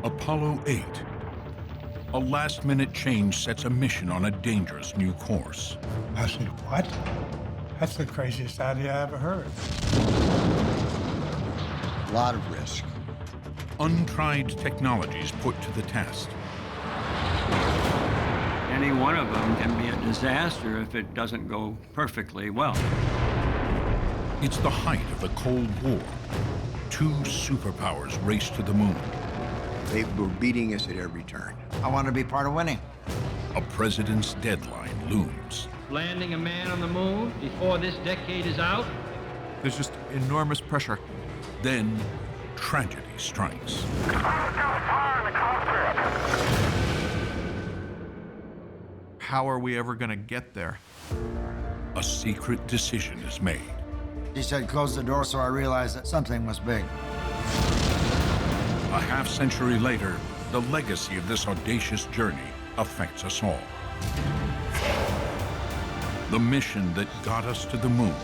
Apollo 8. A last-minute change sets a mission on a dangerous new course. I said, what? That's the craziest idea I ever heard. A lot of risk. Untried technologies put to the test. Any one of them can be a disaster if it doesn't go perfectly well. It's the height of the Cold War. Two superpowers race to the moon. They were beating us at every turn. I want to be part of winning. A president's deadline looms. Landing a man on the moon before this decade is out? There's just enormous pressure. Then, tragedy strikes. How are we ever going to get there? A secret decision is made. He said, close the door, so I realized that something was big. A half-century later, the legacy of this audacious journey affects us all. The mission that got us to the moon.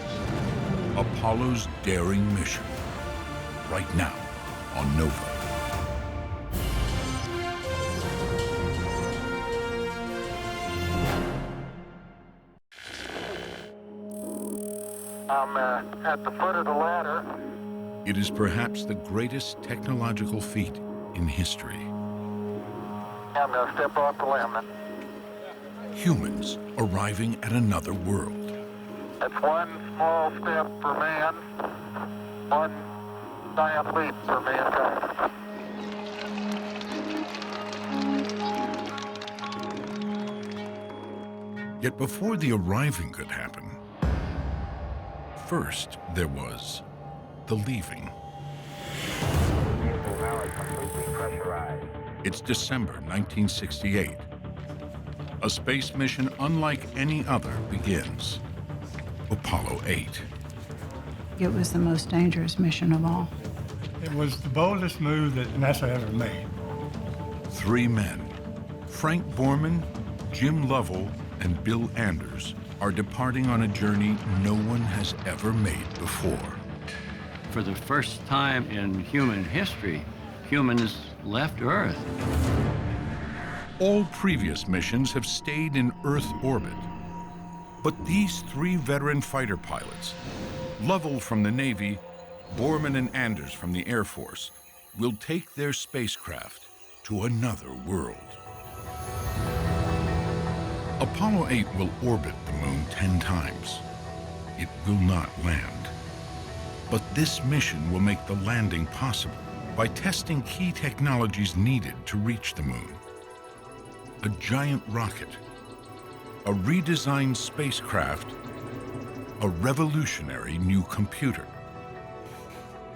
Apollo's daring mission. Right now on Nova. I'm at the foot of the ladder. It is perhaps the greatest technological feat in history. I'm going to step off the landing. Humans arriving at another world. That's one small step for man, one giant leap for mankind. Yet before the arriving could happen, first there was the leaving. It's December 1968. A space mission unlike any other begins. Apollo 8. It was the most dangerous mission of all. It was the boldest move that NASA ever made. Three men, Frank Borman, Jim Lovell, and Bill Anders, are departing on a journey no one has ever made before. For the first time in human history, humans left Earth. All previous missions have stayed in Earth orbit. But these three veteran fighter pilots, Lovell from the Navy, Borman and Anders from the Air Force, will take their spacecraft to another world. Apollo 8 will orbit the moon 10 times. It will not land. But this mission will make the landing possible by testing key technologies needed to reach the moon. A giant rocket, a redesigned spacecraft, a revolutionary new computer.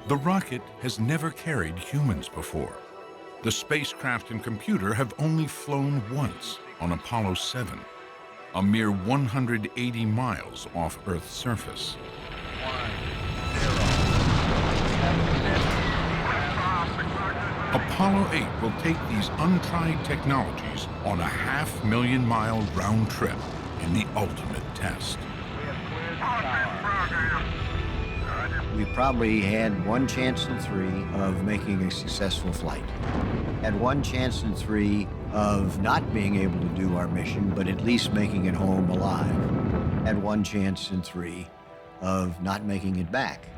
The rocket has never carried humans before. The spacecraft and computer have only flown once on Apollo 7, a mere 180 miles off Earth's surface. Apollo 8 will take these untried technologies on a 500,000-mile round trip in the ultimate test. We probably had one chance in three of making a successful flight. Had one chance in three of not being able to do our mission, but at least making it home alive. Had one chance in three of not making it back.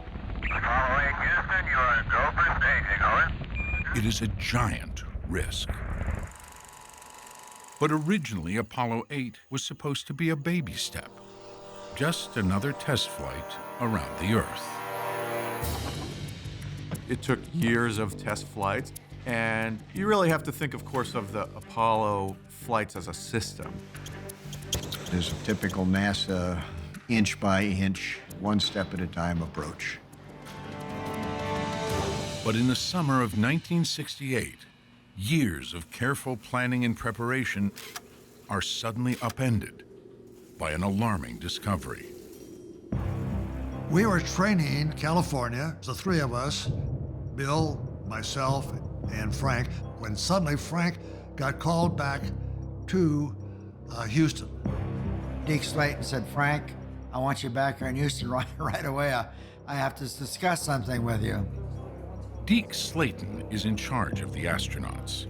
Apollo 8 Houston, you are in go for staging, over. It is a giant risk. But originally, Apollo 8 was supposed to be a baby step. Just another test flight around the Earth. It took years of test flights, and you really have to think, of course, of the Apollo flights as a system. There's a typical NASA inch by inch, one step at a time approach. But in the summer of 1968, years of careful planning and preparation are suddenly upended by an alarming discovery. We were training in California, the three of us, Bill, myself, and Frank, when suddenly Frank got called back to Houston. Deke Slayton said, Frank, I want you back here in Houston right away. I have to discuss something with you. Deke Slayton is in charge of the astronauts.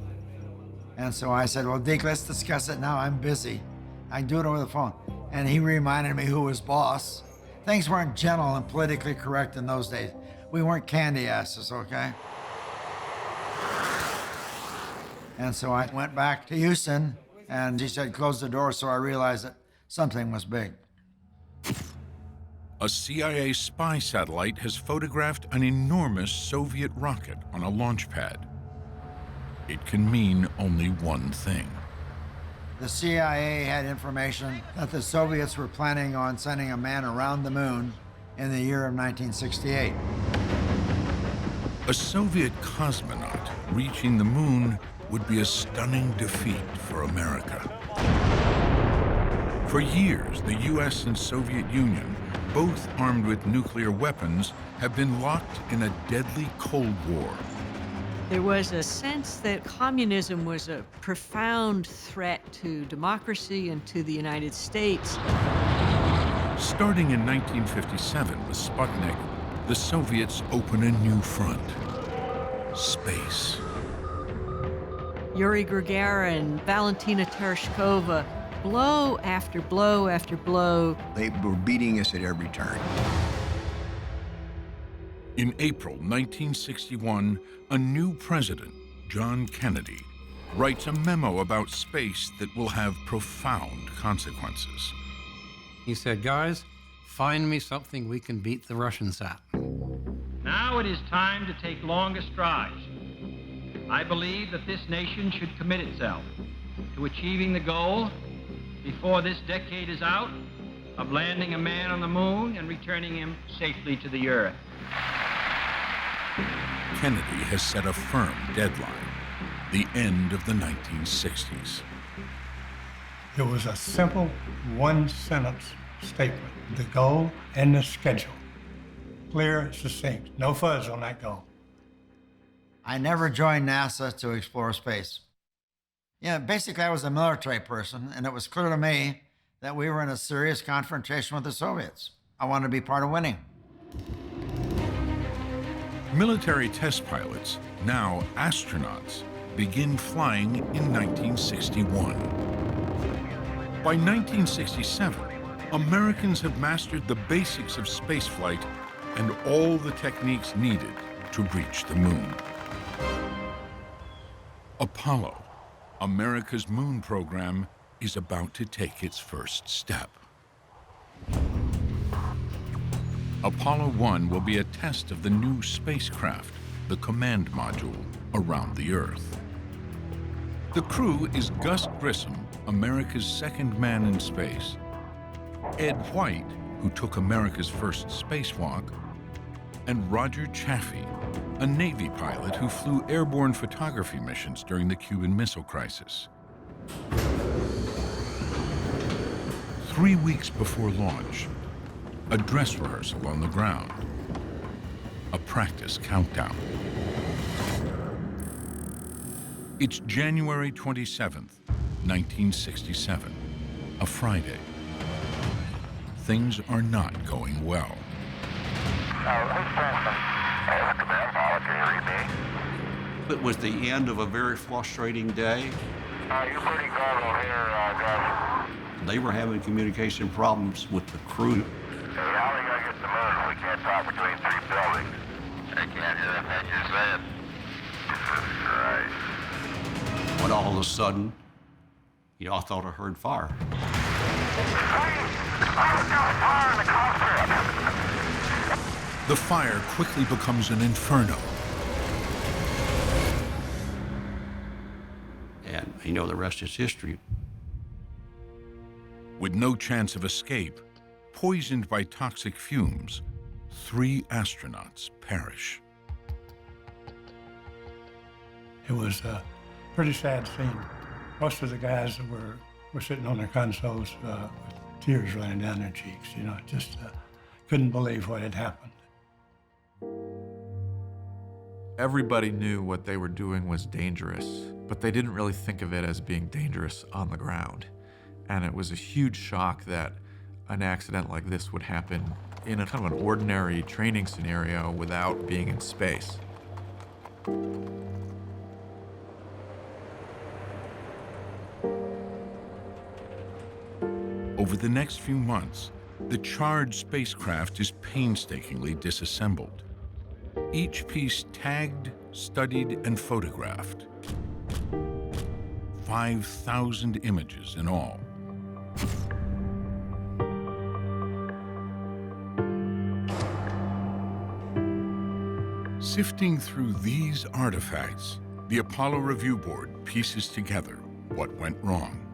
And so I said, well, Deke, let's discuss it now. I'm busy. I can do it over the phone. And he reminded me who was boss. Things weren't gentle and politically correct in those days. We weren't candy asses, okay? And so I went back to Houston, and he said, close the door, so I realized that something was big. A CIA spy satellite has photographed an enormous Soviet rocket on a launch pad. It can mean only one thing. The CIA had information that the Soviets were planning on sending a man around the moon in the year of 1968. A Soviet cosmonaut reaching the moon would be a stunning defeat for America. For years, the US and Soviet Union, both armed with nuclear weapons, have been locked in a deadly Cold War. There was a sense that communism was a profound threat to democracy and to the United States. Starting in 1957 with Sputnik, the Soviets open a new front: space. Yuri Gagarin, Valentina Tereshkova, blow after blow after blow. They were beating us at every turn. In April 1961, a new president, John Kennedy, writes a memo about space that will have profound consequences. He said, guys, find me something we can beat the Russians at. Now it is time to take longer strides. I believe that this nation should commit itself to achieving the goal, before this decade is out, of landing a man on the moon and returning him safely to the Earth. Kennedy has set a firm deadline: the end of the 1960s. It was a simple one-sentence statement: the goal and the schedule. Clear, succinct, no fuzz on that goal. I never joined NASA to explore space. Yeah, basically I was a military person, and it was clear to me that we were in a serious confrontation with the Soviets. I wanted to be part of winning. Military test pilots, now astronauts, begin flying in 1961. By 1967, Americans have mastered the basics of spaceflight and all the techniques needed to reach the moon. Apollo, America's moon program, is about to take its first step. Apollo 1 will be a test of the new spacecraft, the command module, around the Earth. The crew is Gus Grissom, America's second man in space, Ed White, who took America's first spacewalk, and Roger Chaffee, a Navy pilot who flew airborne photography missions during the Cuban Missile Crisis. 3 weeks before launch, a dress rehearsal on the ground, a practice countdown. It's January 27th, 1967, a Friday. Things are not going well. It was the end of a very frustrating day. You're pretty garbled here, Gus. They were having communication problems with the crew. Hey, how are we going to get to the moon if we can't talk between three buildings? I can't hear that you said. Right. But all of a sudden, I thought I heard fire. The fire quickly becomes an inferno. And the rest is history. With no chance of escape, poisoned by toxic fumes, 3 astronauts perish. It was a pretty sad scene. Most of the guys that were sitting on their consoles with tears running down their cheeks, just couldn't believe what had happened. Everybody knew what they were doing was dangerous, but they didn't really think of it as being dangerous on the ground. And it was a huge shock that an accident like this would happen in a kind of an ordinary training scenario without being in space. Over the next few months, the charged spacecraft is painstakingly disassembled. Each piece tagged, studied, and photographed. 5,000 images in all. Sifting through these artifacts, the Apollo Review Board pieces together what went wrong.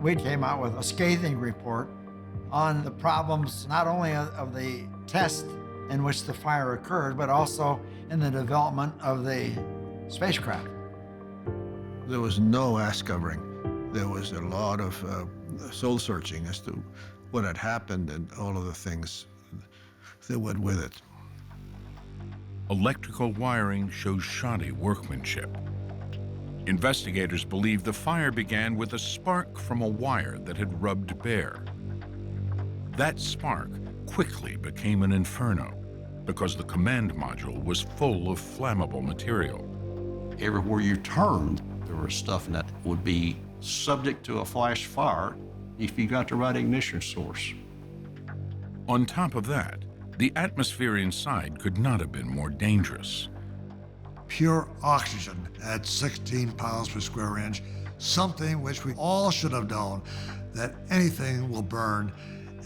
We came out with a scathing report on the problems not only of the test in which the fire occurred, but also in the development of the spacecraft. There was no ass covering. There was a lot of soul searching as to what had happened and all of the things that went with it. Electrical wiring shows shoddy workmanship. Investigators believe the fire began with a spark from a wire that had rubbed bare. That spark quickly became an inferno because the command module was full of flammable material. Everywhere you turned, there was stuff that would be subject to a flash fire if you got the right ignition source. On top of that, the atmosphere inside could not have been more dangerous. Pure oxygen at 16 pounds per square inch, something which we all should have known, that anything will burn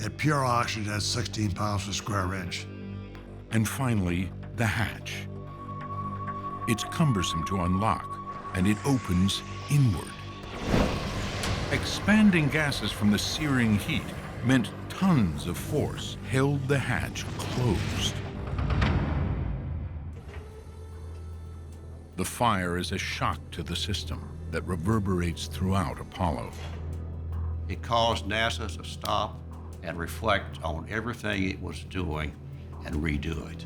at pure oxygen at 16 pounds per square inch. And finally, the hatch. It's cumbersome to unlock, and it opens inward. Expanding gases from the searing heat meant tons of force held the hatch closed. The fire is a shock to the system that reverberates throughout Apollo. It caused NASA to stop and reflect on everything it was doing and redo it.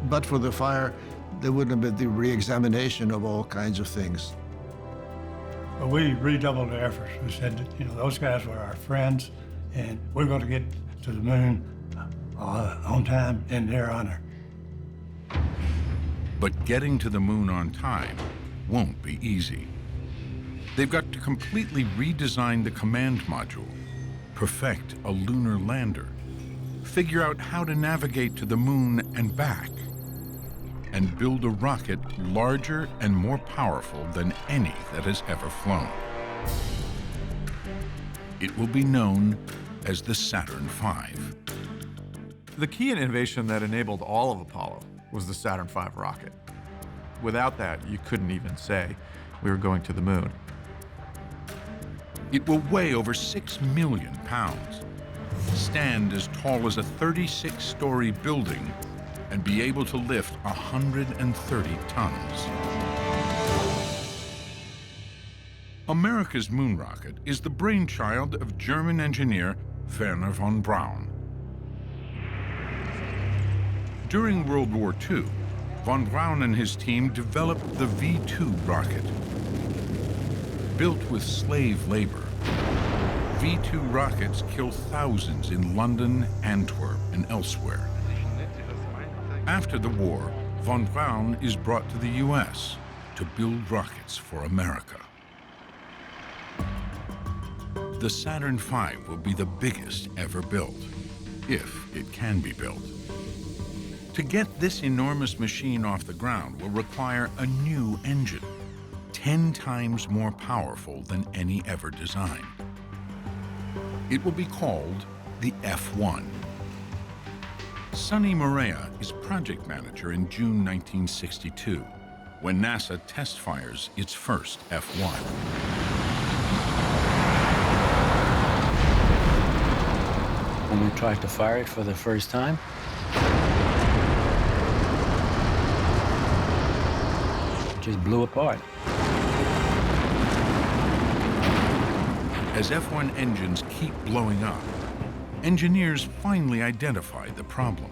But for the fire, there wouldn't have been the re-examination of all kinds of things. But we redoubled our efforts. We said that, those guys were our friends, and we're going to get to the moon on time in their honor. But getting to the moon on time won't be easy. They've got to completely redesign the command module, perfect a lunar lander, figure out how to navigate to the moon and back, and build a rocket larger and more powerful than any that has ever flown. It will be known as the Saturn V. The key innovation that enabled all of Apollo was the Saturn V rocket. Without that, you couldn't even say we were going to the moon. It will weigh over 6 million pounds, stand as tall as a 36-story building, and be able to lift 130 tons. America's moon rocket is the brainchild of German engineer Wernher von Braun. During World War II, von Braun and his team developed the V2 rocket. Built with slave labor, V2 rockets kill thousands in London, Antwerp, and elsewhere. After the war, von Braun is brought to the U.S. to build rockets for America. The Saturn V will be the biggest ever built, if it can be built. To get this enormous machine off the ground will require a new engine, 10 times more powerful than any ever designed. It will be called the F1. Sonny Morea is project manager in June 1962, when NASA test fires its first F1. When we tried to fire it for the first time, it just blew apart. As F1 engines keep blowing up, engineers finally identified the problem: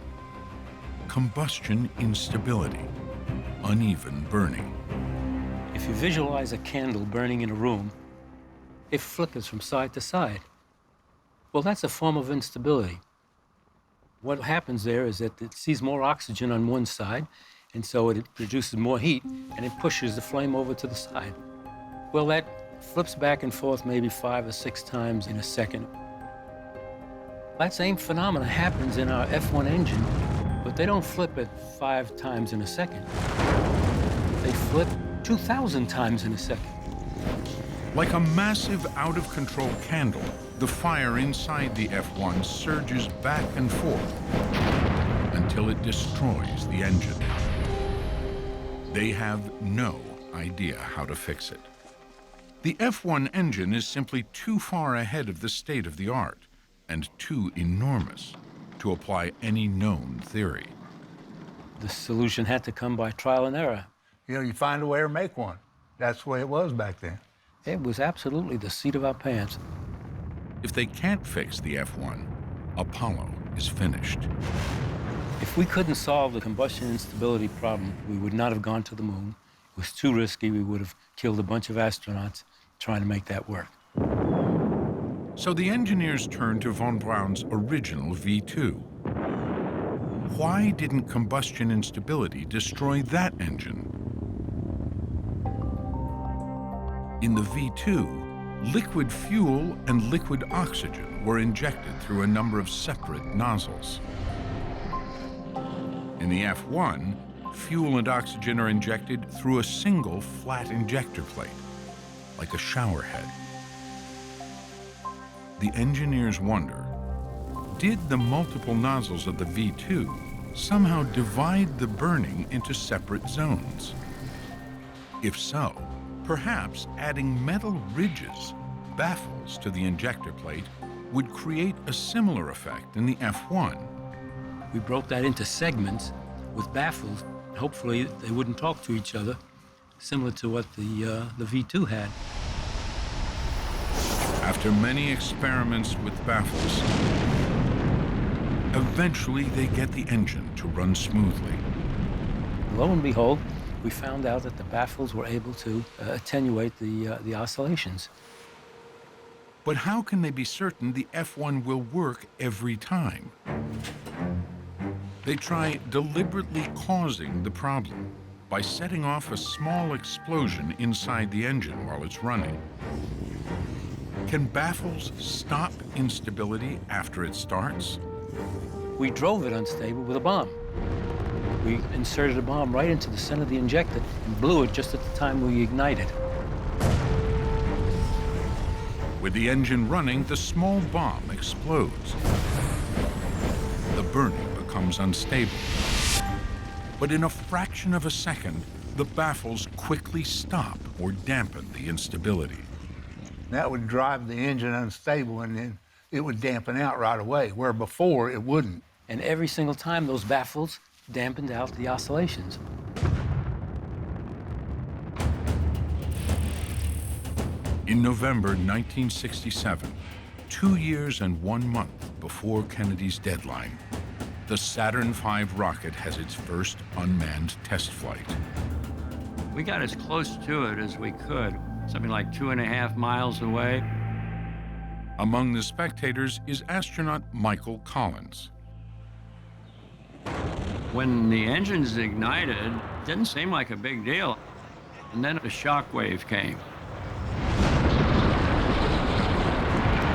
combustion instability, uneven burning. If you visualize a candle burning in a room, it flickers from side to side. Well, that's a form of instability. What happens there is that it sees more oxygen on one side and so it produces more heat, and it pushes the flame over to the side. Well, that flips back and forth maybe 5 or 6 times in a second. That same phenomena happens in our F1 engine, but they don't flip it 5 times in a second. They flip 2,000 times in a second. Like a massive out-of-control candle, the fire inside the F1 surges back and forth until it destroys the engine. They have no idea how to fix it. The F1 engine is simply too far ahead of the state of the art and too enormous to apply any known theory. The solution had to come by trial and error. You know, you find a way or make one. That's the way it was back then. It was absolutely the seat of our pants. If they can't fix the F1, Apollo is finished. If we couldn't solve the combustion instability problem, we would not have gone to the moon. It was too risky. We would have killed a bunch of astronauts trying to make that work. So the engineers turned to von Braun's original V2. Why didn't combustion instability destroy that engine? In the V2, liquid fuel and liquid oxygen were injected through a number of separate nozzles. In the F1, fuel and oxygen are injected through a single flat injector plate, like a shower head. The engineers wonder, did the multiple nozzles of the V2 somehow divide the burning into separate zones? If so, perhaps adding metal ridges, baffles, to the injector plate would create a similar effect in the F1. We broke that into segments with baffles. Hopefully they wouldn't talk to each other, similar to what the V2 had. After many experiments with baffles, eventually they get the engine to run smoothly. Lo and behold, we found out that the baffles were able to attenuate the oscillations. But how can they be certain the F1 will work every time? They try deliberately causing the problem by setting off a small explosion inside the engine while it's running. Can baffles stop instability after it starts? We drove it unstable with a bomb. We inserted a bomb right into the center of the injector and blew it just at the time we ignited. With the engine running, the small bomb explodes. The burning becomes unstable. But in a fraction of a second, the baffles quickly stop or dampen the instability. That would drive the engine unstable, and then it would dampen out right away, where before it wouldn't. And every single time, those baffles dampened out the oscillations. In November 1967, 2 years and 1 month before Kennedy's deadline, the Saturn V rocket has its first unmanned test flight. We got as close to it as we could, something like 2.5 miles away. Among the spectators is astronaut Michael Collins. When the engines ignited, it didn't seem like a big deal. And then a shock wave came.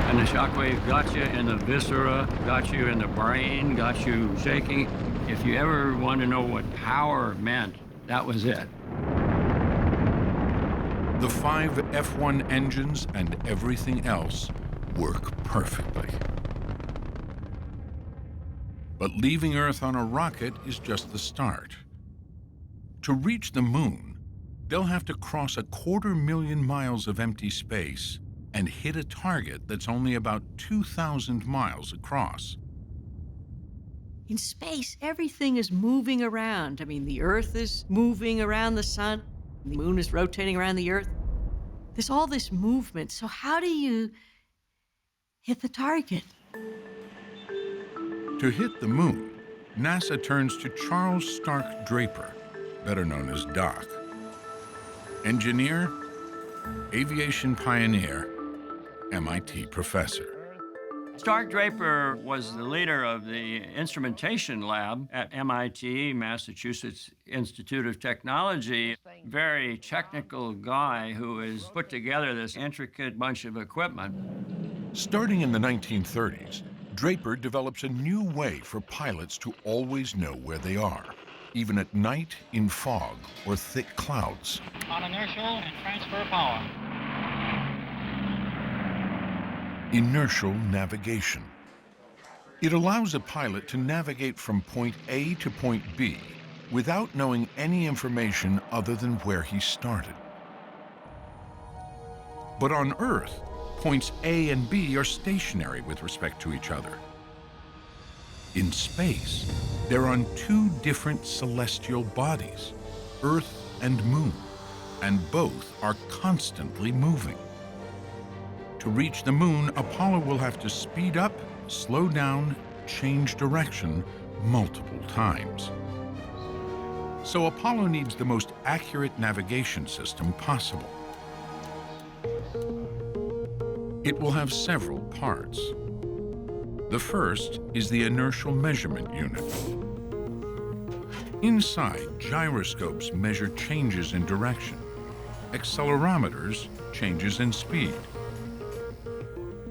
And the shock wave got you in the viscera, got you in the brain, got you shaking. If you ever want to know what power meant, that was it. The 5 F1 engines and everything else work perfectly. But leaving Earth on a rocket is just the start. To reach the moon, they'll have to cross 250,000 miles of empty space and hit a target that's only about 2,000 miles across. In space, everything is moving around. I mean, the Earth is moving around the sun, the moon is rotating around the Earth. There's all this movement. So how do you hit the target? To hit the moon, NASA turns to Charles Stark Draper, better known as Doc. Engineer, aviation pioneer, MIT professor. Stark Draper was the leader of the instrumentation lab at MIT, Massachusetts Institute of Technology. Very technical guy who has put together this intricate bunch of equipment. Starting in the 1930s, Draper develops a new way for pilots to always know where they are, even at night, in fog, or thick clouds. On inertial and transfer power. Inertial navigation. It allows a pilot to navigate from point A to point B without knowing any information other than where he started. But on Earth, points A and B are stationary with respect to each other. In space, they're on two different celestial bodies, Earth and Moon, and both are constantly moving. To reach the Moon, Apollo will have to speed up, slow down, change direction multiple times. So Apollo needs the most accurate navigation system possible. It will have several parts. The first is the inertial measurement unit. Inside, gyroscopes measure changes in direction, accelerometers changes in speed.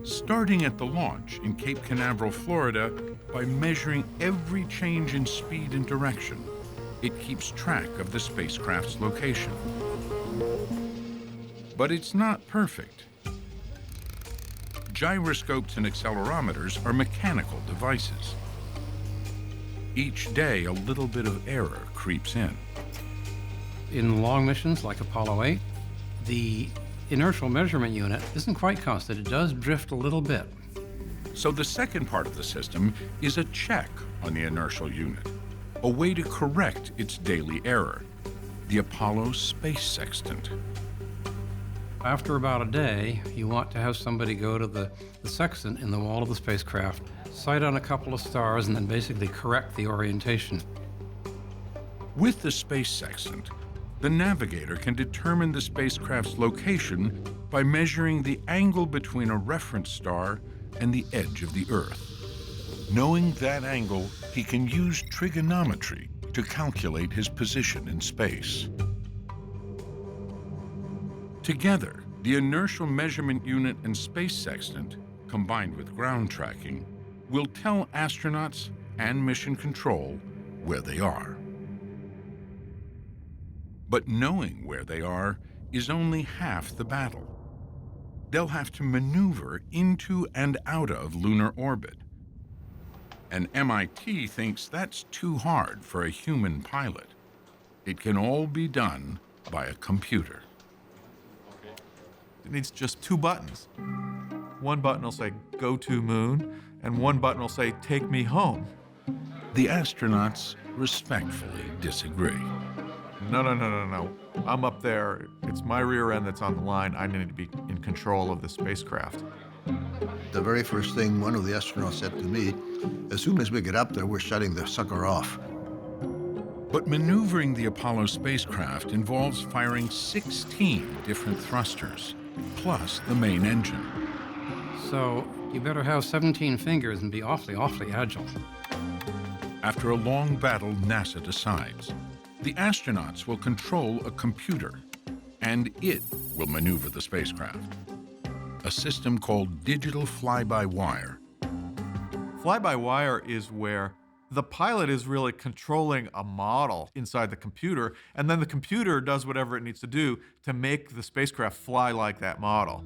Starting at the launch in Cape Canaveral, Florida, by measuring every change in speed and direction, it keeps track of the spacecraft's location. But it's not perfect. Gyroscopes and accelerometers are mechanical devices. Each day, a little bit of error creeps in. In long missions like Apollo 8, the inertial measurement unit isn't quite constant. It does drift a little bit. So the second part of the system is a check on the inertial unit, a way to correct its daily error, the Apollo Space Sextant. After about a day, you want to have somebody go to the sextant in the wall of the spacecraft, sight on a couple of stars, and then basically correct the orientation. With the Space Sextant, the navigator can determine the spacecraft's location by measuring the angle between a reference star and the edge of the Earth. Knowing that angle, he can use trigonometry to calculate his position in space. Together, the inertial measurement unit and space sextant, combined with ground tracking, will tell astronauts and mission control where they are. But knowing where they are is only half the battle. They'll have to maneuver into and out of lunar orbit. And MIT thinks that's too hard for a human pilot. It can all be done by a computer. It needs just two buttons. One button will say, "Go to Moon," and one button will say, "Take me home." The astronauts respectfully disagree. No. I'm up there. It's my rear end that's on the line. I need to be in control of the spacecraft. The very first thing one of the astronauts said to me, as soon as we get up there, we're shutting the sucker off. But maneuvering the Apollo spacecraft involves firing 16 different thrusters, plus the main engine. So you better have 17 fingers and be awfully agile. After a long battle, NASA decides. The astronauts will control a computer, and it will maneuver the spacecraft. A system called digital fly-by-wire. Fly-by-wire is where the pilot is really controlling a model inside the computer, and then the computer does whatever it needs to do to make the spacecraft fly like that model.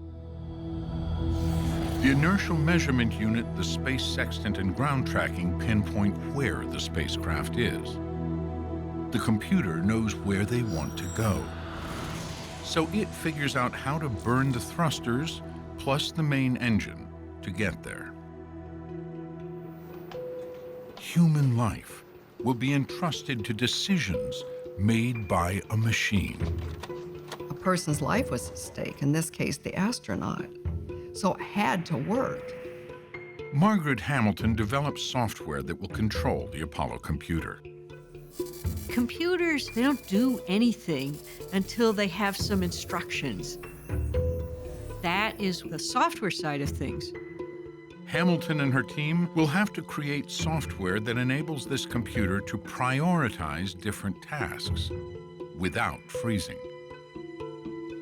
The inertial measurement unit, the space sextant, and ground tracking pinpoint where the spacecraft is. The computer knows where they want to go. So it figures out how to burn the thrusters plus the main engine to get there. Human life will be entrusted to decisions made by a machine. A person's life was at stake, in this case, the astronaut. So it had to work. Margaret Hamilton developed software that will control the Apollo computer. Computers, they don't do anything until they have some instructions. That is the software side of things. Hamilton and her team will have to create software that enables this computer to prioritize different tasks without freezing.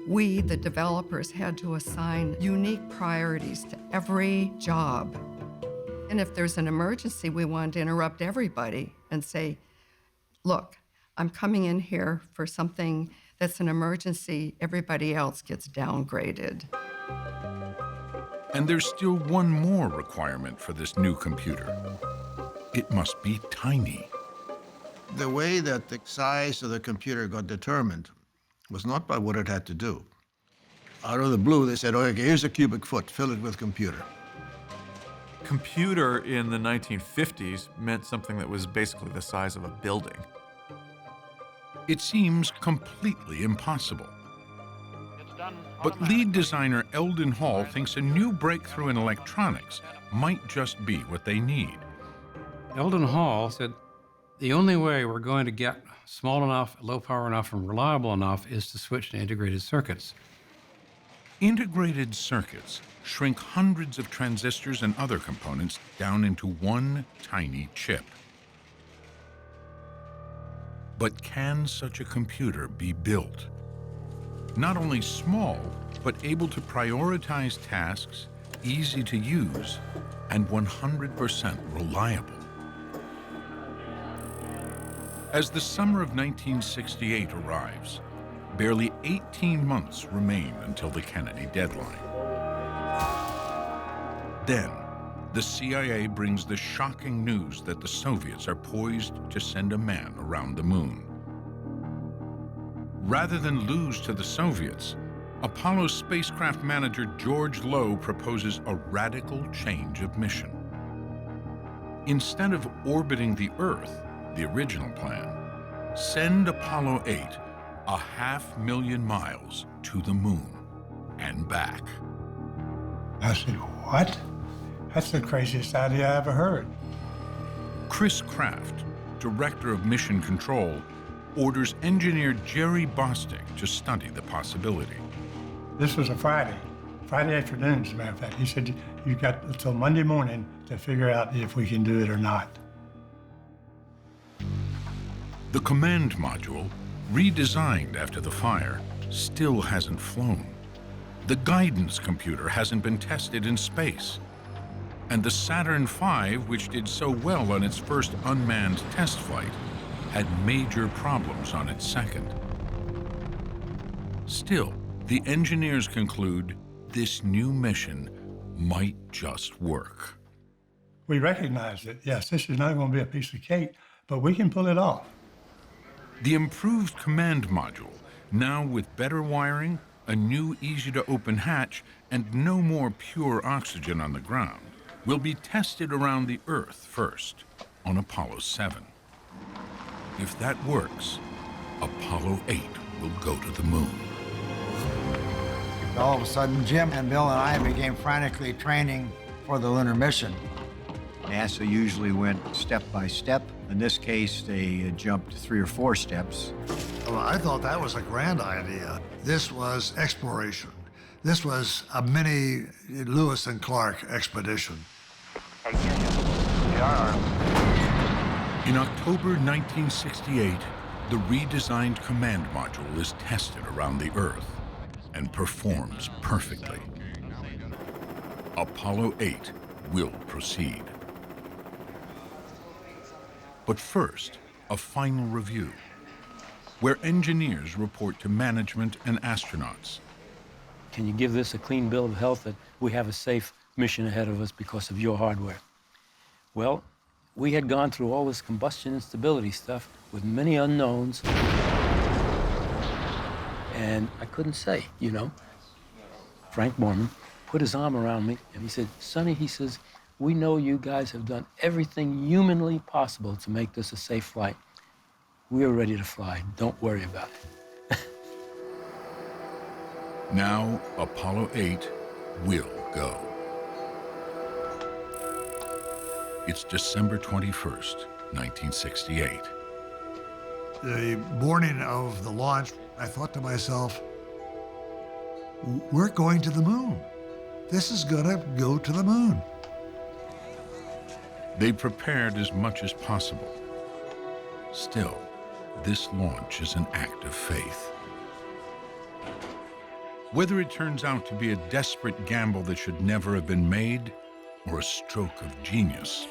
We, the developers, had to assign unique priorities to every job. And if there's an emergency, we wanted to interrupt everybody and say, look, I'm coming in here for something that's an emergency. Everybody else gets downgraded. And there's still one more requirement for this new computer. It must be tiny. The way that the size of the computer got determined was not by what it had to do. Out of the blue, they said, okay, here's a cubic foot, fill it with computer. Computer in the 1950s meant something that was basically the size of a building. It seems completely impossible. But lead designer Eldon Hall thinks a new breakthrough in electronics might just be what they need. Eldon Hall said, the only way we're going to get small enough, low power enough, and reliable enough is to switch to integrated circuits. Integrated circuits shrink hundreds of transistors and other components down into one tiny chip. But can such a computer be built? Not only small, but able to prioritize tasks, easy to use, and 100% reliable. As the summer of 1968 arrives, barely 18 months remain until the Kennedy deadline. Then, the CIA brings the shocking news that the Soviets are poised to send a man around the moon. Rather than lose to the Soviets, Apollo spacecraft manager George Low proposes a radical change of mission. Instead of orbiting the Earth, the original plan, send Apollo 8 500,000 miles to the moon and back. I said, what? That's the craziest idea I ever heard. Chris Kraft, director of mission control, orders engineer Jerry Bostic to study the possibility. This was a Friday afternoon, as a matter of fact. He said, you've got until Monday morning to figure out if we can do it or not. The command module, redesigned after the fire, still hasn't flown. The guidance computer hasn't been tested in space. And the Saturn V, which did so well on its first unmanned test flight, had major problems on its second. Still, the engineers conclude this new mission might just work. We recognize that, yes, this is not going to be a piece of cake, but we can pull it off. The improved command module, now with better wiring, a new easy-to-open hatch, and no more pure oxygen on the ground, will be tested around the Earth first, on Apollo 7. If that works, Apollo 8 will go to the moon. All of a sudden, Jim and Bill and I began frantically training for the lunar mission. NASA usually went step by step. In this case, they jumped 3 or 4 steps. Well, I thought that was a grand idea. This was exploration. This was a mini Lewis and Clark expedition. In October 1968, the redesigned command module is tested around the Earth and performs perfectly. Apollo 8 will proceed. But first, a final review, where engineers report to management and astronauts. Can you give this a clean bill of health that we have a safe mission ahead of us because of your hardware? Well, we had gone through all this combustion and stability stuff with many unknowns, and I couldn't say, you know. Frank Borman put his arm around me and he said, Sonny, he says, we know you guys have done everything humanly possible to make this a safe flight. We are ready to fly. Don't worry about it. Now, Apollo 8 will go. It's December 21st, 1968. The morning of the launch, I thought to myself, we're going to the moon. This is gonna go to the moon. They prepared as much as possible. Still, this launch is an act of faith. Whether it turns out to be a desperate gamble that should never have been made or a stroke of genius,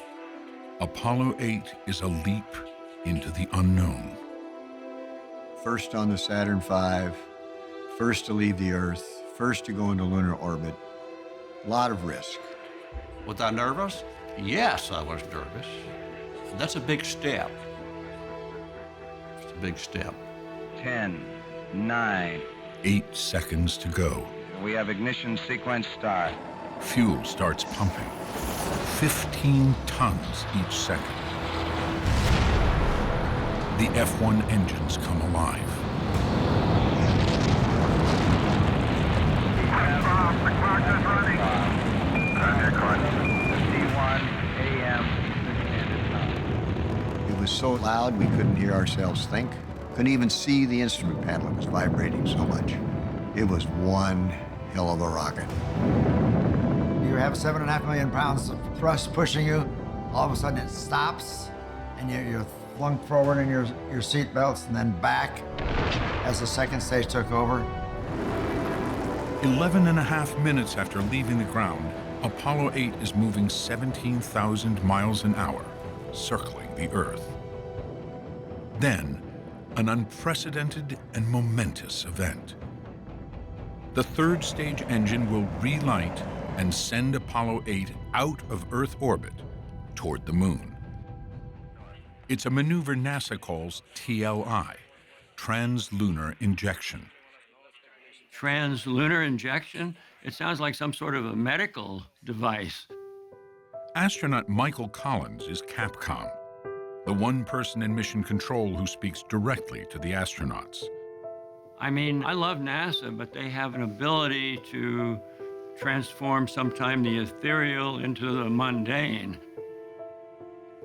Apollo 8 is a leap into the unknown. First on the Saturn V, first to leave the Earth, first to go into lunar orbit. A lot of risk. Was I nervous? Yes, I was nervous. That's a big step. It's a big step. 10, 9. 8 seconds to go. We have ignition sequence start. Fuel starts pumping. 15 tons each second. The F1 engines come alive. The clock is running. C1 AM Standard Time. It was so loud we couldn't hear ourselves think. Couldn't even see the instrument panel. It was vibrating so much. It was one hell of a rocket. You have 7.5 million pounds of thrust pushing you. All of a sudden it stops, and you're flung forward in your seat belts and then back as the second stage took over. 11.5 minutes after leaving the ground, Apollo 8 is moving 17,000 miles an hour, circling the Earth. Then, an unprecedented and momentous event. The third stage engine will relight and send Apollo 8 out of Earth orbit toward the moon. It's a maneuver NASA calls TLI, Trans-Lunar Injection. Trans-lunar injection? It sounds like some sort of a medical device. Astronaut Michael Collins is Capcom, the one person in mission control who speaks directly to the astronauts. I mean, I love NASA, but they have an ability to transform sometime the ethereal into the mundane.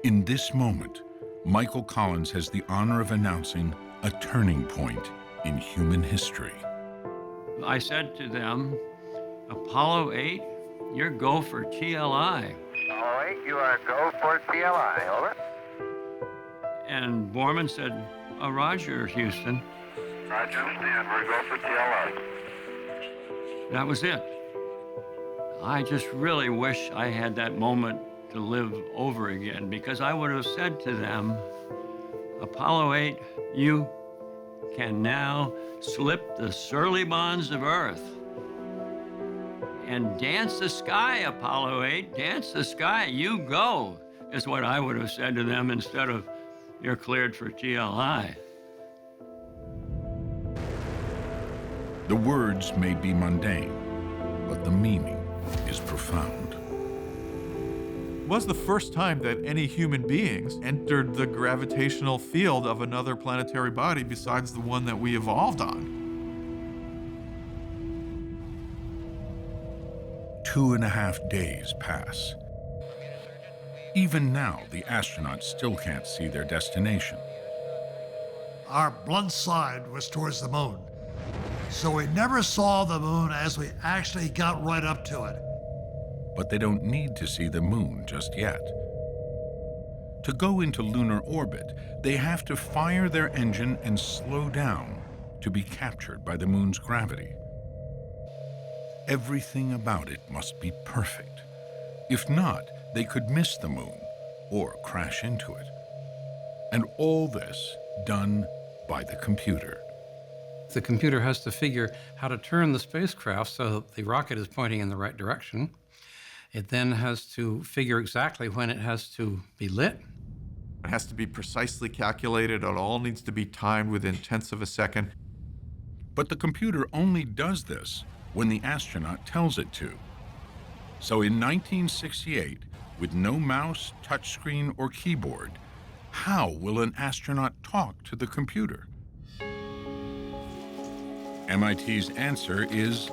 In this moment, Michael Collins has the honor of announcing a turning point in human history. I said to them, Apollo 8, you're go for TLI. Apollo 8, you are go for TLI, over. And Borman said, Roger, Houston. Roger, understand, we're go for TLI. That was it. I just really wish I had that moment to live over again, because I would have said to them, Apollo 8, you can now slip the surly bonds of Earth and dance the sky, Apollo 8, dance the sky, you go, is what I would have said to them instead of, you're cleared for TLI. The words may be mundane, but the meaning is profound. It was the first time that any human beings entered the gravitational field of another planetary body besides the one that we evolved on. 2.5 days pass. Even now, the astronauts still can't see their destination. Our blunt side was towards the moon, so we never saw the moon as we actually got right up to it. But they don't need to see the moon just yet. To go into lunar orbit, they have to fire their engine and slow down to be captured by the moon's gravity. Everything about it must be perfect. If not, they could miss the moon or crash into it. And all this done by the computer. The computer has to figure how to turn the spacecraft so that the rocket is pointing in the right direction. It then has to figure exactly when it has to be lit. It has to be precisely calculated. It all needs to be timed within tenths of a second. But the computer only does this when the astronaut tells it to. So in 1968, with no mouse, touchscreen, or keyboard, how will an astronaut talk to the computer? MIT's answer is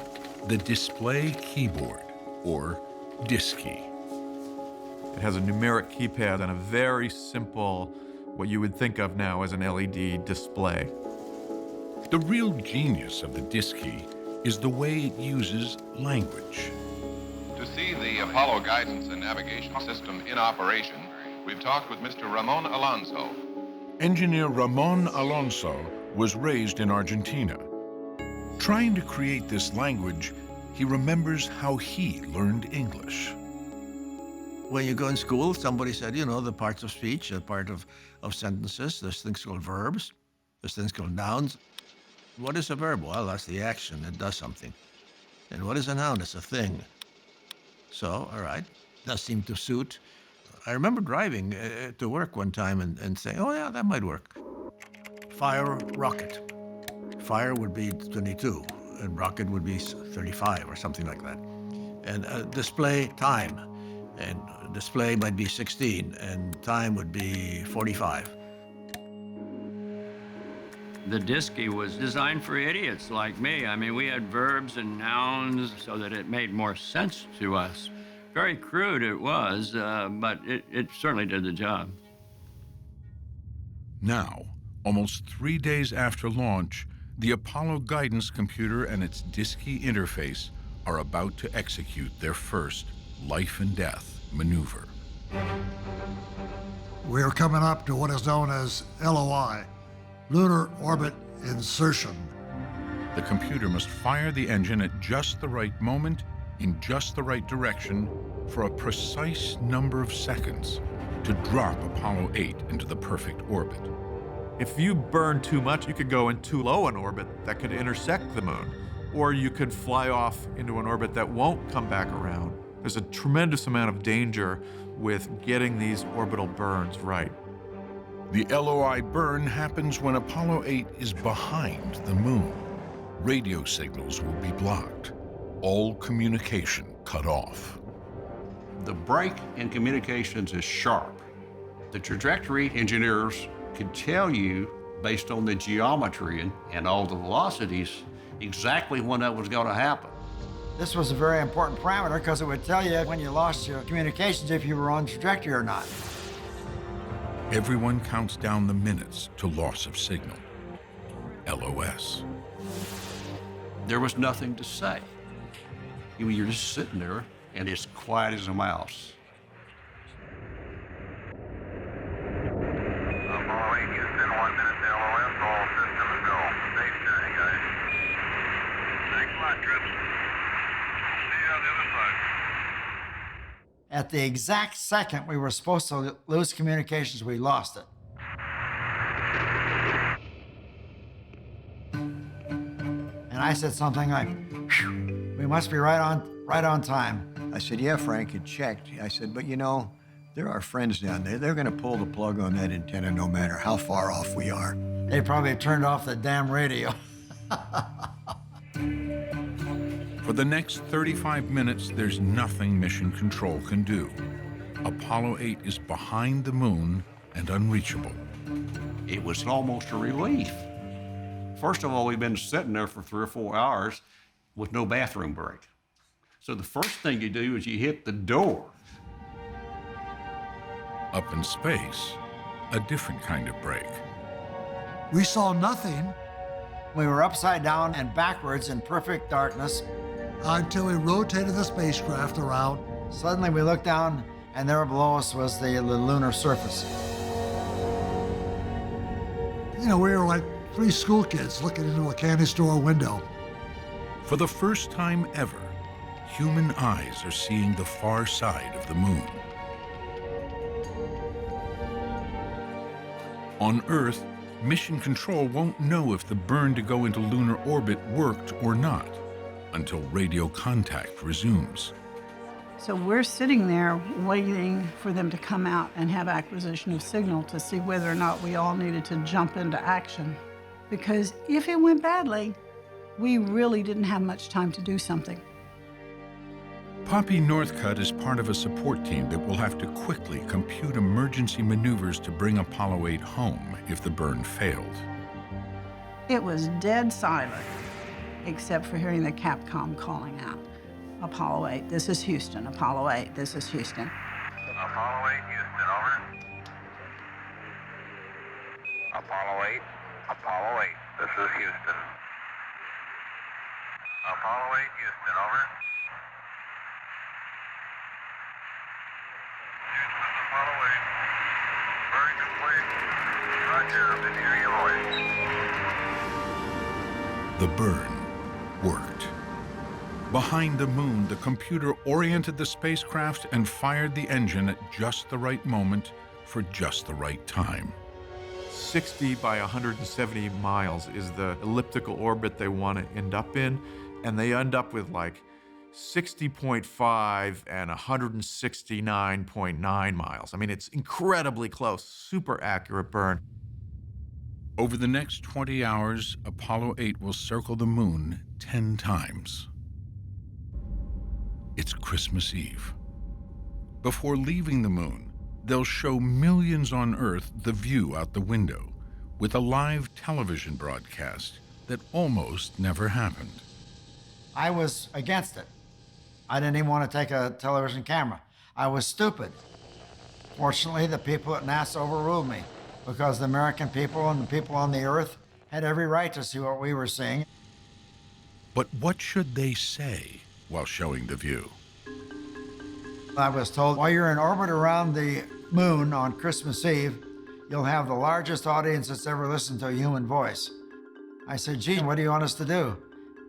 the display keyboard, or DISKey. It has a numeric keypad and a very simple, what you would think of now as an LED display. The real genius of the DISKey is the way it uses language. To see the Apollo guidance and navigation system in operation, We've talked with Mr. Ramon Alonso. Engineer Ramon Alonso was raised in Argentina. Trying to create this language, he remembers how he learned English. When you go in school, somebody said, you know, the parts of speech, a part of sentences, there's things called verbs, there's things called nouns. What is a verb? Well, that's the action, it does something. And what is a noun? It's a thing. So, all right, does seem to suit. I remember driving to work one time and saying, oh yeah, that might work. Fire, rocket. Fire would be 22, and rocket would be 35 or something like that. And display, time. And display might be 16, and time would be 45. The Disky was designed for idiots like me. I mean, we had verbs and nouns so that it made more sense to us. Very crude it was, but it certainly did the job. Now, almost 3 days after launch, the Apollo guidance computer and its Disky interface are about to execute their first life and death maneuver. We are coming up to what is known as LOI, lunar orbit insertion. The computer must fire the engine at just the right moment, in just the right direction, for a precise number of seconds to drop Apollo 8 into the perfect orbit. If you burn too much, you could go in too low an orbit that could intersect the moon, or you could fly off into an orbit that won't come back around. There's a tremendous amount of danger with getting these orbital burns right. The LOI burn happens when Apollo 8 is behind the moon. Radio signals will be blocked. All communication cut off. The break in communications is sharp. The trajectory engineers can tell you, based on the geometry and all the velocities, exactly when that was going to happen. This was a very important parameter because it would tell you when you lost your communications if you were on trajectory or not. Everyone counts down the minutes to loss of signal. LOS. There was nothing to say. You're just sitting there, and it's quiet as a mouse. Apollo 8, Houston, 1 minute to LOS, all systems go. Safe journey, guys. Thanks a lot, Trips. See you on the other side. At the exact second we were supposed to lose communications, we lost it. And I said something like, "Phew, we must be right on time." I said, yeah, Frank, it checked. I said, but you know, there are friends down there. They're going to pull the plug on that antenna no matter how far off we are. They probably turned off the damn radio. For the next 35 minutes, there's nothing Mission Control can do. Apollo 8 is behind the moon and unreachable. It was almost a relief. First of all, we've been sitting there for 3 or 4 hours with no bathroom break. So the first thing you do is you hit the door. Up in space, a different kind of break. We saw nothing We were upside down and backwards in perfect darkness. Until we rotated the spacecraft around. Suddenly we looked down, and there below us was the lunar surface. You know, we were like 3 school kids looking into a candy store window. For the first time ever, human eyes are seeing the far side of the moon. On Earth, Mission Control won't know if the burn to go into lunar orbit worked or not until radio contact resumes. So we're sitting there waiting for them to come out and have acquisition of signal to see whether or not we all needed to jump into action. Because if it went badly, we really didn't have much time to do something. Poppy Northcutt is part of a support team that will have to quickly compute emergency maneuvers to bring Apollo 8 home if the burn failed. It was dead silent, except for hearing the Capcom calling out. Apollo 8, this is Houston. Apollo 8, this is Houston. Apollo 8, Houston, over. Apollo 8, Apollo 8, this is Houston. Apollo 8, Houston, over. Houston, Apollo 8. Very complete. Roger, didn't hear your voice. The burn worked. Behind the moon, the computer oriented the spacecraft and fired the engine at just the right moment for just the right time. 60 by 170 miles is the elliptical orbit they want to end up in, and they end up with like 60.5 and 169.9 miles. I mean, it's incredibly close, super accurate burn. Over the next 20 hours, Apollo 8 will circle the moon 10 times. It's Christmas Eve. Before leaving the moon, they'll show millions on Earth the view out the window with a live television broadcast that almost never happened. I was against it. I didn't even want to take a television camera. I was stupid. Fortunately, the people at NASA overruled me because the American people and the people on the Earth had every right to see what we were seeing. But what should they say while showing the view? I was told, while you're in orbit around the moon on Christmas Eve, you'll have the largest audience that's ever listened to a human voice. I said, gee, what do you want us to do?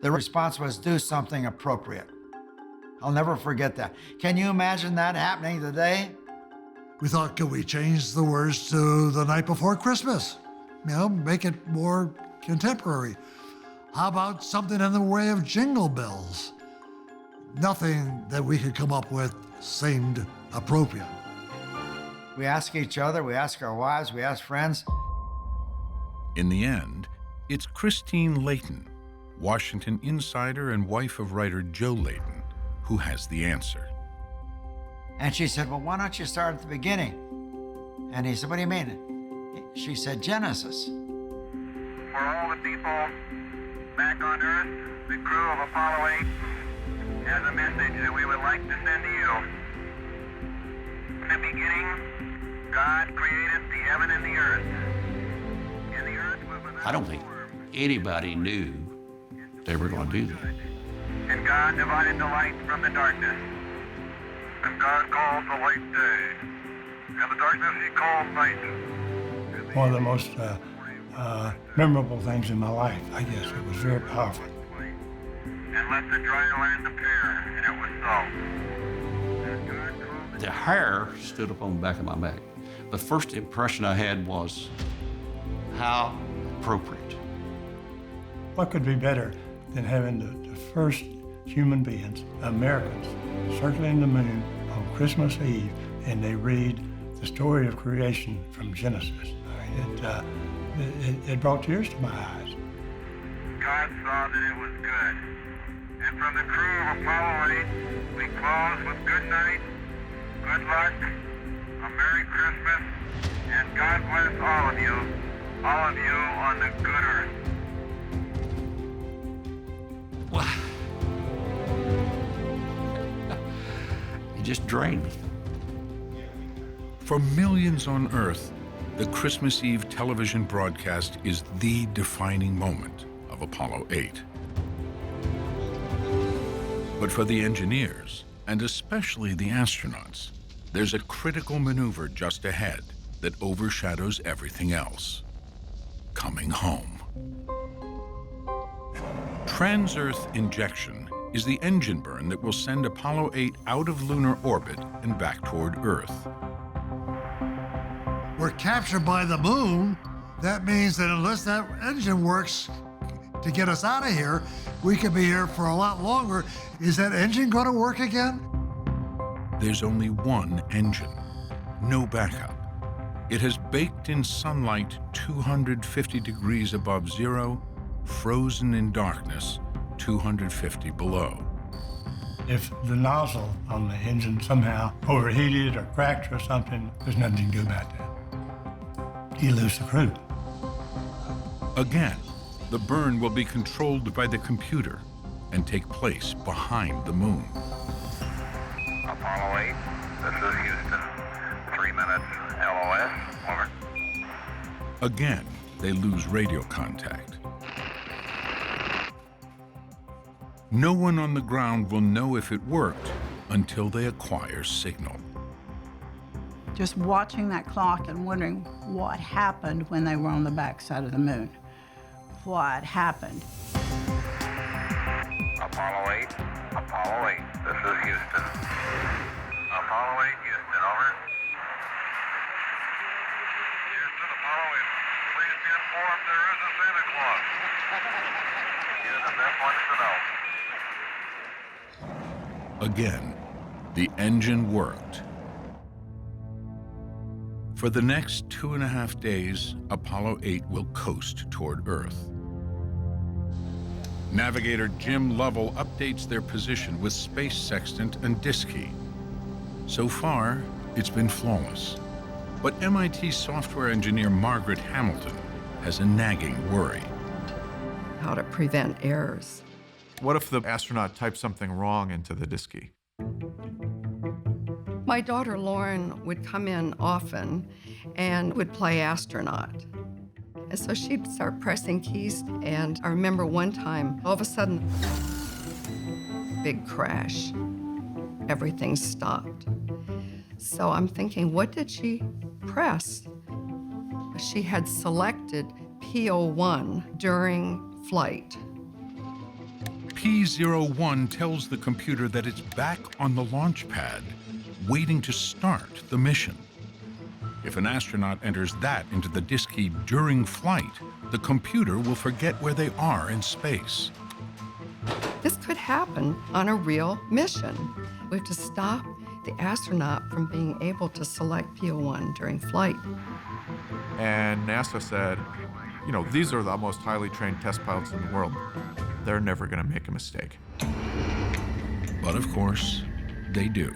The response was, do something appropriate. I'll never forget that. Can you imagine that happening today? We thought, could we change the words to the night before Christmas? You know, make it more contemporary. How about something in the way of jingle bells? Nothing that we could come up with seemed appropriate. We ask each other, we ask our wives, we ask friends. In the end, it's Christine Layton, Washington insider and wife of writer Joe Layton, who has the answer. And she said, well, why don't you start at the beginning? And he said, what do you mean? She said, Genesis. For all the people back on Earth, the crew of Apollo 8 has a message that we would like to send to you. In the beginning, God created the heaven and the earth. And the earth was without I don't think anybody knew they were going to do that. And God divided the light from the darkness. And God called the light day. And the darkness he called night. One of the most memorable things in my life, I guess. It was very powerful. And let the dry land appear, and it was so. The hair stood up on the back of my neck. The first impression I had was, how appropriate. What could be better than having the first human beings, Americans, circling the moon on Christmas Eve, and they read the story of creation from Genesis. I mean, it brought tears to my eyes. God saw that it was good. And from the crew of Apollo 8, we close with good night, good luck, a Merry Christmas, and God bless all of you on the good earth. Wow. You just drained me. For millions on Earth, the Christmas Eve television broadcast is the defining moment of Apollo 8. But for the engineers, and especially the astronauts, there's a critical maneuver just ahead that overshadows everything else: coming home. Trans-Earth injection is the engine burn that will send Apollo 8 out of lunar orbit and back toward Earth. We're captured by the moon. That means that unless that engine works to get us out of here, we could be here for a lot longer. Is that engine going to work again? There's only one engine, no backup. It has baked in sunlight 250 degrees above zero, frozen in darkness 250 below. If the nozzle on the engine somehow overheated or cracked or something, there's nothing you can do about that. You lose the crew. Again, the burn will be controlled by the computer and take place behind the moon. Apollo 8, this is Houston. 3 minutes, LOS, over. Again, they lose radio contact. No one on the ground will know if it worked until they acquire signal. just watching that clock and wondering what happened when they were on the backside of the moon. What happened? Apollo 8, Apollo 8, this is Houston. Apollo 8, Houston, over. Houston, Apollo 8, please be informed there is a Santa Claus. You're the best ones to know. Again, the engine worked. For the next 2.5 days, Apollo 8 will coast toward Earth. Navigator Jim Lovell updates their position with space sextant and disk key. So far, it's been flawless. But MIT software engineer Margaret Hamilton has a nagging worry. How to prevent errors. What if the astronaut typed something wrong into the disk key? My daughter Lauren would come in often and would play astronaut. And so she'd start pressing keys, and I remember one time, all of a sudden, big crash. Everything stopped. So I'm thinking, what did she press? She had selected P01 during flight. P01 tells the computer that it's back on the launch pad, waiting to start the mission. If an astronaut enters that into the disk key during flight, the computer will forget where they are in space. This could happen on a real mission. We have to stop the astronaut from being able to select P01 during flight. And NASA said, you know, these are the most highly trained test pilots in the world. They're never going to make a mistake. But of course, they do.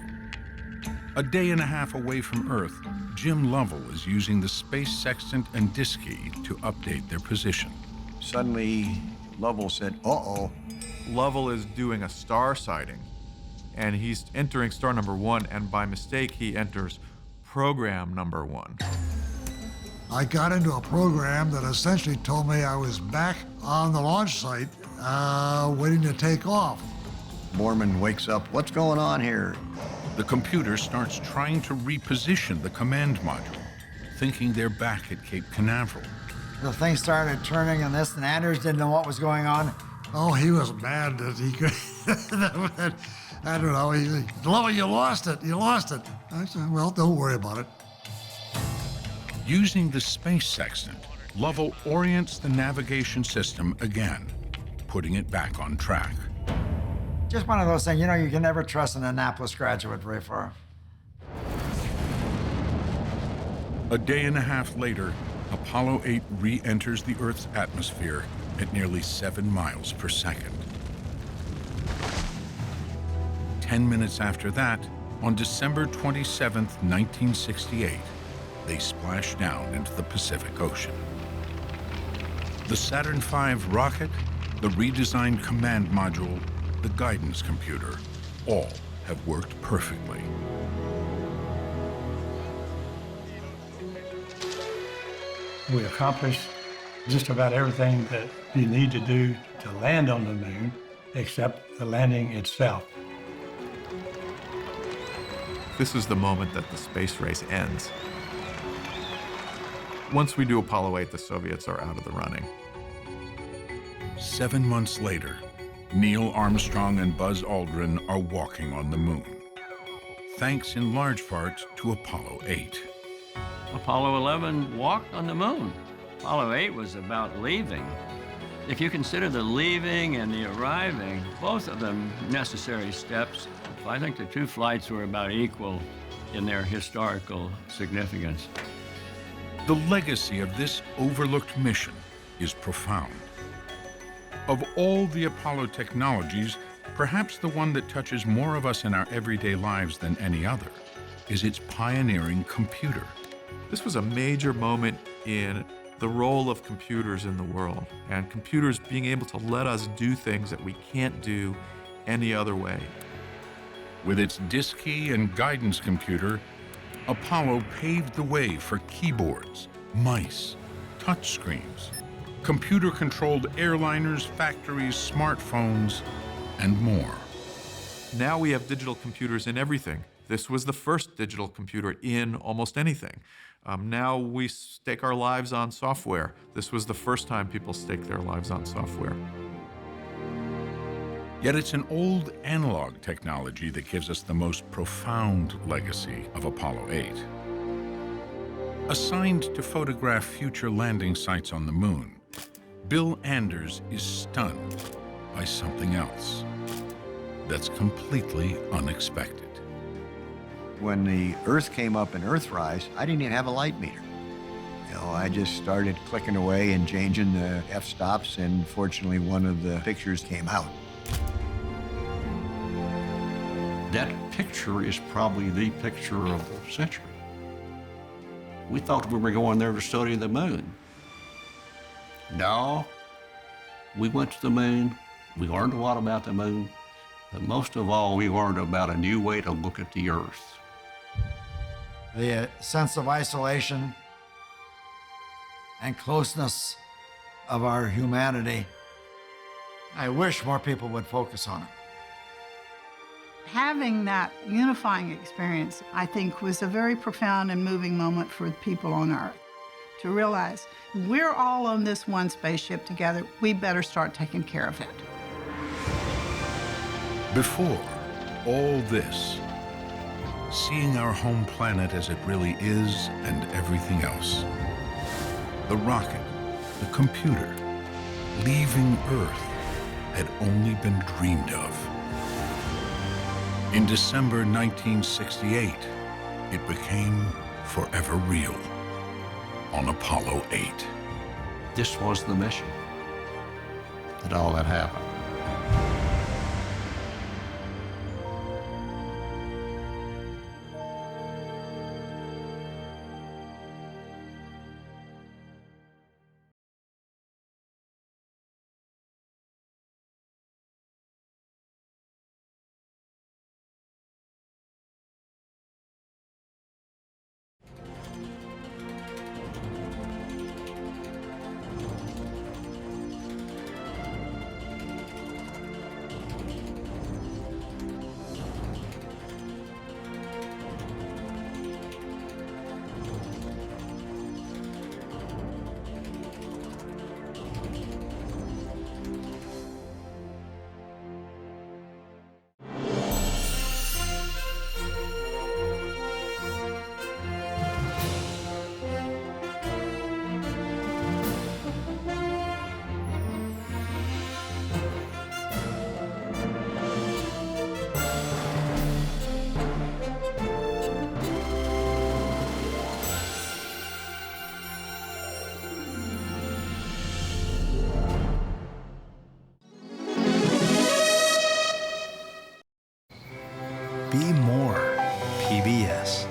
A day and a half away from Earth, Jim Lovell is using the space sextant and disk key to update their position. Suddenly, Lovell said, uh-oh. Lovell is doing a star sighting, and he's entering star number 1, and by mistake, he enters program number 1. I got into a program that essentially told me I was back on the launch site, waiting to take off. Borman wakes up, what's going on here? The computer starts trying to reposition the command module, thinking they're back at Cape Canaveral. The thing started turning and this, and Anders didn't know what was going on. Oh, he was mad that he could. I don't know. Lovell, you lost it. You lost it. I said, well, don't worry about it. Using the space sextant, Lovell orients the navigation system again, putting it back on track. Just one of those things, you know, you can never trust an Annapolis graduate very far. A day and a half later, Apollo 8 re-enters the Earth's atmosphere at nearly 7 miles per second. 10 minutes after that, on December 27, 1968, they splash down into the Pacific Ocean. The Saturn V rocket, the redesigned command module, the guidance computer, all have worked perfectly. We accomplished just about everything that you need to do to land on the moon, except the landing itself. This is the moment that the space race ends. Once we do Apollo 8, the Soviets are out of the running. 7 months later, Neil Armstrong and Buzz Aldrin are walking on the moon, thanks in large part to Apollo 8. Apollo 11 walked on the moon. Apollo 8 was about leaving. If you consider the leaving and the arriving, both of them necessary steps, I think the two flights were about equal in their historical significance. The legacy of this overlooked mission is profound. Of all the Apollo technologies, perhaps the one that touches more of us in our everyday lives than any other is its pioneering computer. This was a major moment in the role of computers in the world, and computers being able to let us do things that we can't do any other way. With its disk key and guidance computer, Apollo paved the way for keyboards, mice, touchscreens, computer-controlled airliners, factories, smartphones, and more. Now we have digital computers in everything. This was the first digital computer in almost anything. Now we stake our lives on software. This was the first time people staked their lives on software. Yet it's an old analog technology that gives us the most profound legacy of Apollo 8. Assigned to photograph future landing sites on the moon, Bill Anders is stunned by something else that's completely unexpected. When the Earth came up in Earthrise, I didn't even have a light meter. You know, I just started clicking away and changing the f-stops, and fortunately one of the pictures came out. That picture is probably the picture of the century. We thought we were going there to study the moon. No, we went to the moon, we learned a lot about the moon, but most of all, we learned about a new way to look at the Earth. The sense of isolation and closeness of our humanity, I wish more people would focus on it. Having that unifying experience, I think, was a very profound and moving moment for people on Earth. To realize we're all on this one spaceship together, we better start taking care of it. Before all this, seeing our home planet as it really is and everything else. The rocket, the computer, leaving Earth had only been dreamed of. In December 1968, it became forever real on Apollo 8. This was the mission that all that happened. Be more PBS.